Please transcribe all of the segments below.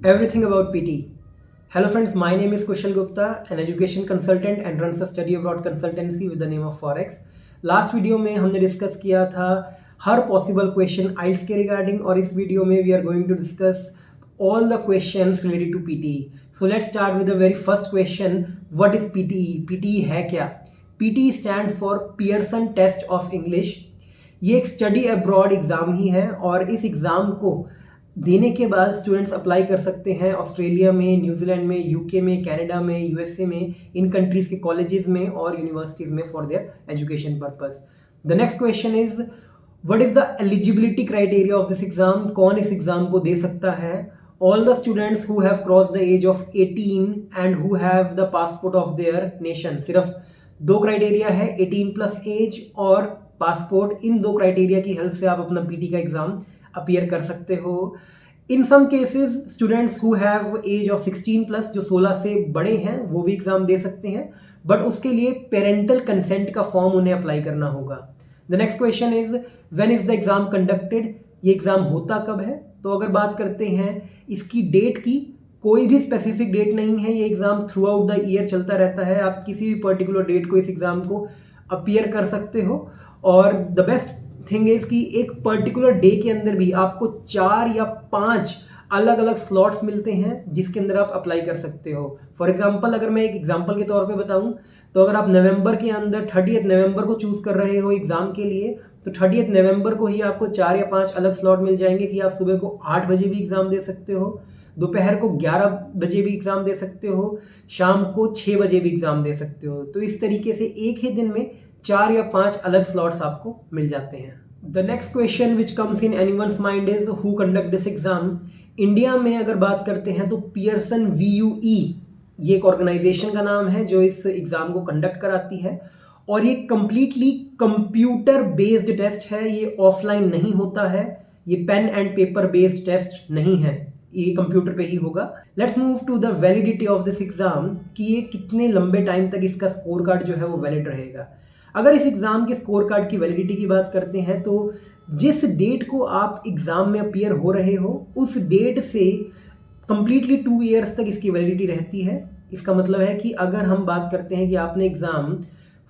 Everything about PT. Hello friends, my name is Kushal Gupta, an education consultant and runs a study abroad consultancy with the name of Forex. Last video में हमने discuss किया था हर possible question आइल्स के regarding, और इस video में we are going to discuss all the questions related to PTE. So let's start with the very first question. What is PTE? PTE है क्या? PTE stands for Pearson Test of English. ये एक study abroad exam ही है और इस exam को देने के बाद स्टूडेंट्स अप्लाई कर सकते हैं ऑस्ट्रेलिया में, न्यूजीलैंड में, यूके में, कनाडा में, यूएसए में, इन कंट्रीज़ के कॉलेजेस में और यूनिवर्सिटीज़ में for their education purpose. The next question is what is the eligibility criteria of this exam? कौन इस एग्ज़ाम को दे सकता है? All the students who have crossed the age of 18 and who have the passport of their nation. सिर्फ दो criteria है, 18 plus as और passport. इन दो क्राइटेरिया की हेल्प से आप अपना पीटी का एग्ज़ाम अपीयर कर सकते हो. In some cases students who have age of 16 plus, जो 16 से बड़े हैं, वो भी एग्ज़ाम दे सकते हैं, बट उसके लिए पेरेंटल कंसेंट का फॉर्म उन्हें अप्लाई करना होगा. The next question is when is the exam conducted? ये एग्ज़ाम होता कब है? तो अगर बात करते हैं इसकी डेट की, कोई भी स्पेसिफिक डेट नहीं है. ये exam through out the year चलता रहता है. आप किसी भी पर्टिकुलर डेट को इस एग्ज़ाम को अपीयर कर सकते हो. और द बेस्ट थिंग इज़ कि एक पर्टिकुलर डे के अंदर भी आपको 4 या 5 अलग अलग स्लॉट्स मिलते हैं जिसके अंदर आप अप्लाई कर सकते हो. फॉर एग्जांपल, अगर मैं एक एग्जांपल के तौर पे बताऊं, तो अगर आप नवंबर के अंदर 30 नवंबर को चूज़ कर रहे हो एग्ज़ाम के लिए, तो 30 नवंबर को ही आपको 4 या 5 अलग स्लॉट मिल जाएंगे कि आप सुबह को 8 बजे भी एग्ज़ाम दे सकते हो, दोपहर को 11 बजे भी एग्ज़ाम दे सकते हो, शाम को 6 बजे भी एग्ज़ाम दे सकते हो. तो इस तरीके से एक ही दिन में 4 या 5 अलग स्लॉट्स आपको मिल जाते हैं. The next question which comes in anyone's mind is who conduct this exam? India में अगर बात करते हैं तो पियर्सन VUE ये एक ऑर्गेनाइजेशन का नाम है जो इस एग्ज़ाम को कंडक्ट कराती है. और ये कम्प्लीटली कंप्यूटर बेस्ड टेस्ट है. ये ऑफलाइन नहीं होता है, ये pen and paper based test नहीं है, ये कंप्यूटर पे ही होगा. Let's move to the validity of this exam कि ये कितने लंबे टाइम तक इसका स्कोर कार्ड जो है वो वैलिड रहेगा. अगर इस एग्ज़ाम के स्कोर कार्ड की वैलिडिटी की बात करते हैं तो जिस डेट को आप एग्ज़ाम में अपीयर हो रहे हो उस डेट से कंप्लीटली 2 ईयर्स तक इसकी वैलिडिटी रहती है. इसका मतलब है कि अगर हम बात करते हैं कि आपने एग्ज़ाम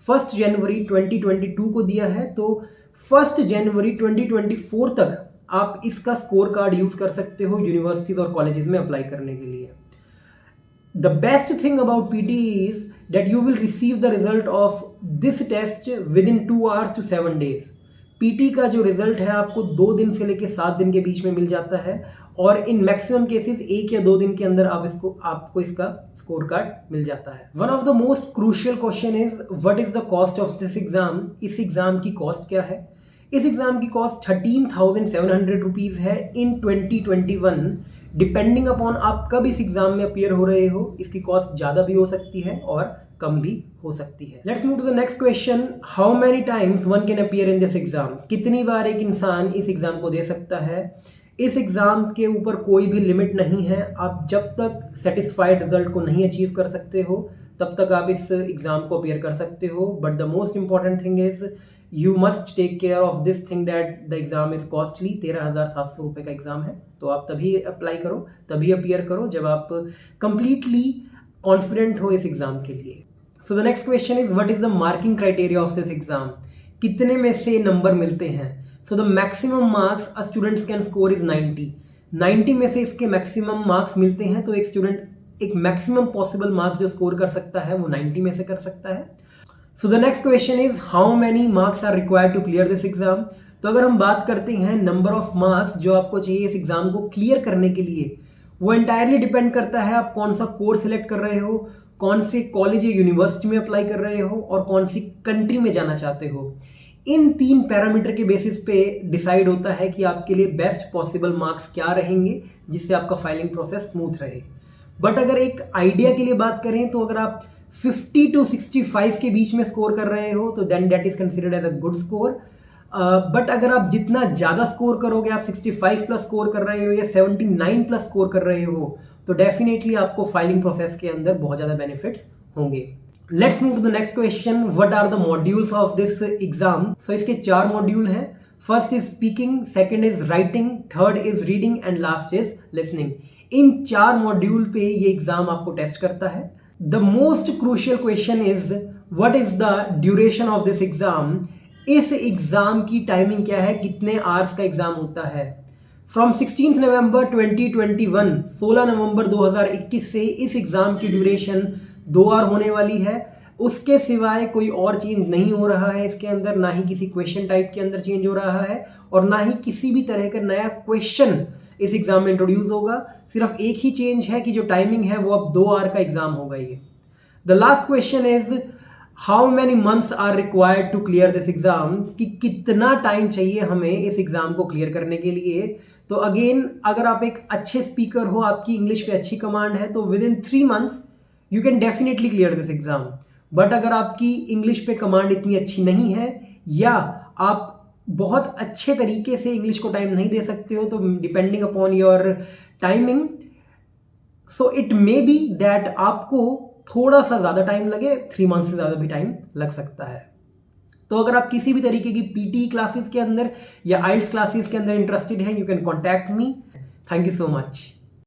1 जनवरी 2022 को दिया है, तो 1 जनवरी 2024 तक आप इसका स्कोर कार्ड यूज़ कर सकते हो यूनिवर्सिटीज़ और कॉलेजेस में अप्लाई करने के लिए. The best thing about PT is that you will receive the result of this test within 2 hours to 7 days. PT का जो रिजल्ट है आपको 2 दिन से लेकर 7 दिन के बीच में मिल जाता है, और इन मैक्सिमम केसेस 1 या 2 दिन के अंदर आपको इसका स्कोर कार्ड मिल जाता है. One of the most crucial question is what is the cost of this exam? इस एग्जाम की कॉस्ट क्या है? इस एग्जाम की कॉस्ट 13,700 रुपीज़ है इन 2021. डिपेंडिंग अपॉन आप कब इस एग्जाम में अपीयर हो रहे हो, इसकी कॉस्ट ज़्यादा भी हो सकती है और कम भी हो सकती है. Let's move to the next question. How many times one can appear in this exam? कितनी बार एक इंसान इस एग्जाम को दे सकता है? इस एग्ज़ाम के ऊपर कोई भी लिमिट नहीं है. आप जब तक सेटिस्फाइड रिजल्ट को नहीं अचीव कर सकते हो तब तक आप इस एग्ज़ाम को अपीयर कर सकते हो. But the most important thing is you must take care of this thing that the exam is costly. 13,700 रुपये का एग्ज़ाम है, तो आप तभी अप्लाई करो, तभी अपीयर करो जब आप कंप्लीटली कॉन्फिडेंट हो इस एग्ज़ाम के लिए. सो the next question is what is the marking criteria of this exam? कितने में से नंबर मिलते हैं? So the maximum marks a students can score is 90 में से इसके मैक्सिमम मार्क्स मिलते हैं. तो एक स्टूडेंट एक मैक्सिमम पॉसिबल मार्क्स जो स्कोर कर सकता है वो 90 में से कर सकता है. So the next question is how many marks are required to clear this exam? तो अगर हम बात करते हैं नंबर ऑफ मार्क्स जो आपको चाहिए इस एग्जाम को क्लियर करने के लिए, वो एंटायरली डिपेंड करता है आप कौन सा कोर्स सिलेक्ट कर रहे हो, कौन से कॉलेज या यूनिवर्सिटी में अप्लाई कर रहे हो, और कौन सी कंट्री में जाना चाहते हो. इन 3 पैरामीटर के बेसिस पे डिसाइड होता है कि आपके लिए बेस्ट पॉसिबल मार्क्स क्या रहेंगे जिससे आपका फाइलिंग प्रोसेस स्मूथ रहे. बट अगर एक आइडिया के लिए बात करें तो अगर आप 50 to 65 के बीच में स्कोर कर रहे हो तो then that is considered as a good score. But अगर आप जितना ज़्यादा स्कोर करोगे, आप 65 प्लस स्कोर कर रहे हो या 79 प्लस स्कोर कर रहे हो, तो डेफिनेटली आपको फाइलिंग प्रोसेस के अंदर बहुत ज़्यादा बेनिफिट्स होंगे. Let's move to the next question. What are the modules of this exam? So इसके 4 मॉड्यूल हैं. First is speaking, second is writing, third is reading and last is listening. इन 4 module पे ये एग्जाम आपको test करता है। The most crucial question is what is the duration of this exam. इस exam की टाइमिंग क्या है, कितने आवर्स का एग्जाम होता है। फ्रॉम 16 नवंबर 2021, 16 नवंबर 2021 से इस एग्जाम की ड्यूरेशन 2 आवर होने वाली है। उसके सिवाय कोई और चेंज नहीं हो रहा है इसके अंदर, ना ही किसी क्वेश्चन टाइप के अंदर चेंज हो रहा है और ना ही किसी भी तरह का नया क्वेश्चन इस एग्जाम में इंट्रोड्यूस होगा। सिर्फ एक ही चेंज है कि जो टाइमिंग है वो अब 2 आवर का एग्जाम होगा ये। The last question is how many months are required to clear this exam, कि कितना टाइम चाहिए हमें इस एग्जाम को क्लियर करने के लिए। तो अगेन, अगर आप एक अच्छे स्पीकर हो, आपकी इंग्लिश पे अच्छी कमांड है, तो with in 3 months you can definitely clear this exam. But अगर आपकी इंग्लिश पे कमांड इतनी अच्छी नहीं है या आप बहुत अच्छे तरीके से इंग्लिश को टाइम नहीं दे सकते हो, तो depending upon your timing, so it may be that आपको थोड़ा सा ज़्यादा टाइम लगे, 3 मंथ से ज़्यादा भी टाइम लग सकता है। तो अगर आप किसी भी तरीके की पीटी क्लासेस के अंदर या आइल्स क्लासेस के अंदर इंटरेस्टेड हैं, you can contact me. Thank you so much.